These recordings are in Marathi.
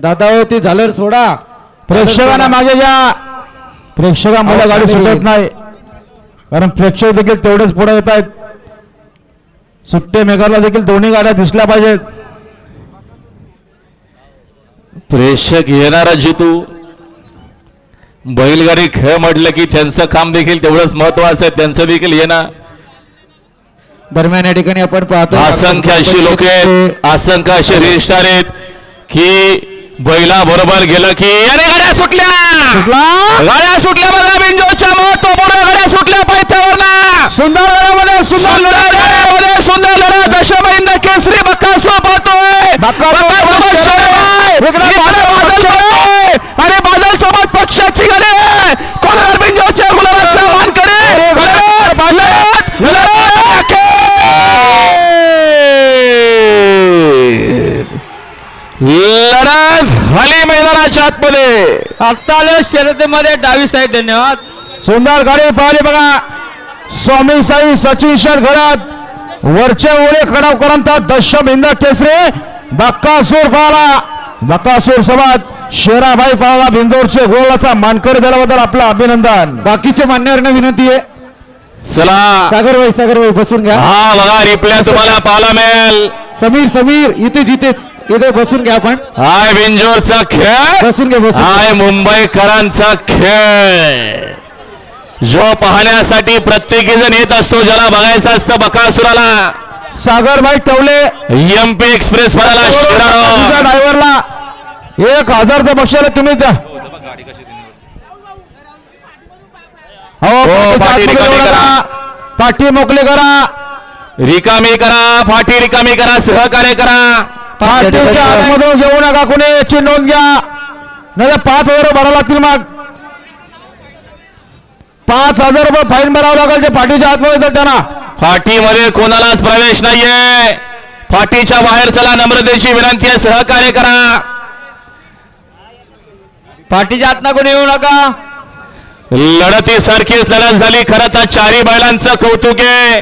दादा हो ती झालर सोडा, प्रेक्षकांना मागे घ्या. प्रेक्षकांमुळे गाडी सुटत नाही, कारण प्रेक्षक देखील तेवढेच पुढे येत आहेत. सुट्टे मेकरला देखील दोन्ही गाड्या दिसल्या पाहिजेत. प्रेक्षक येणारा जितू. बैलगाडी खेळ म्हटलं की त्यांचं काम देखील तेवढंच महत्वाचं आहे, त्यांचं देखील येणं. दरम्यान या ठिकाणी आपण पाहतो असंख्य अशी लोक आहेत, असंख्य असे रजिस्ट्रार आहेत की बैला बरोबर गेलं की अरे गाड्या सुटल्या, गाड्या सुटल्या बघा. बिंजोच्या महत्वपूर्ण गाड्या सुटल्या पायथ्यावरला. सुंदर लढ्यामध्ये सुंदर लढ्यामध्ये सुंदर लढा. दशमहिंद केसरी बक्कासूर पाहतोय. आणि बादल सोबत पक्षाची गाडी कोलार बिंजोच्या गुलाबाचा मान करे. लढत झाली मैदानाच्या आतमध्ये. आता शर्यतीमध्ये डावी साईड. धन्यवाद. सुंदर गाडी पाहिली बघा. स्वामी साई सचिन शेठ घरात वरचे ओळे खडावकरांचा दशमहिंद केसरी बक्कासूर पाहला. बक्कासूर सोबत शेराभाई पाहला. बिंदोरचे गोलाचा मानकरी झाल्याबद्दल आपलं अभिनंदन. बाकीच्या मान्यवरांना विनंती आहे, चला सागर भाई बसून घ्या. हा बघा रिप्ले तुम्हाला पाहायला मिळेल. समीर इथेच इथे बसून घ्या. आपण हाय बिंजोरचा खेळ, बसून घ्या, बसून. हाय मुंबईकरांचा खेळ, जो पाहण्यासाठी प्रत्येकी जण येत असतो, ज्याला बघायचं असतं बकासुराला. सागरभाई टवले एमपी एक्सप्रेस वाला ड्रायव्हरला 1000चं बक्षीस तुम्ही द्या. पाठी रिकामी करा, पाठी मोकळी करा, रिकामी करा, फाटी रिकामी करा, सहकार्य करा. पाठीच्या आतमधून घेऊ नका कोणी. याची नोंद घ्या, नाही 5000 भरावं लागतील. मग 5000 रुपये फाईन भरावं लागेल जे पाठीच्या आतमध्ये येतात त्यांना. फाटीमध्ये कोणालाच प्रवेश नाहीये. फाटीच्या बाहेर चला, नम्रतेची विनंती आहे, सहकार्य करा. पाठीच्या आतनं कोणी येऊ नका. लढतीसारखीच लढत झाली. खरं तर चारी बैलांचं कौतुक आहे.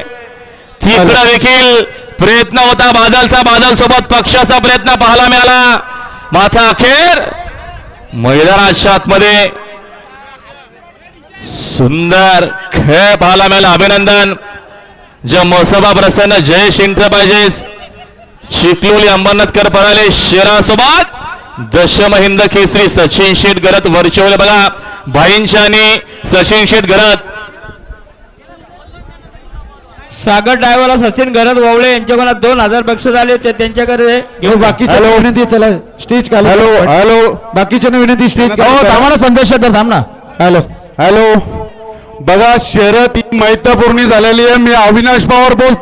तिकडं देखील प्रयत्न होता बादलचा, बादल सोबत पक्षाचा प्रयत्न पाहायला मिळाला. माथा अखेर मैदानाच्या आतमध्ये सुंदर खेळ पाहायला मिळाला. अभिनंदन. जे मोसबा प्रसन्न जयेश एंटरप्राइजेस चिखलोली अंबरनाथकर पराले शेरासोबत दशमहिंद केसरी सचिन शेठ गरत वर्चवले बघा. भाईंच्या आणि सचिन शेठ गरत. सागर ड्रायव्हरला सचिन घरात वावळे यांच्याकडून 2000 बक्षीस आले ते त्यांच्याकडे घेऊ. बाकीच्या विनंती, चला स्टेज खाली. हॅलो बाकीच्या विनंती स्टेज आम्हाला संदेश थांब ना. हॅलो बघा, शर्यत मैत्रीपूर्ण झालेली आहे. मी अविनाश पवार बोलतो.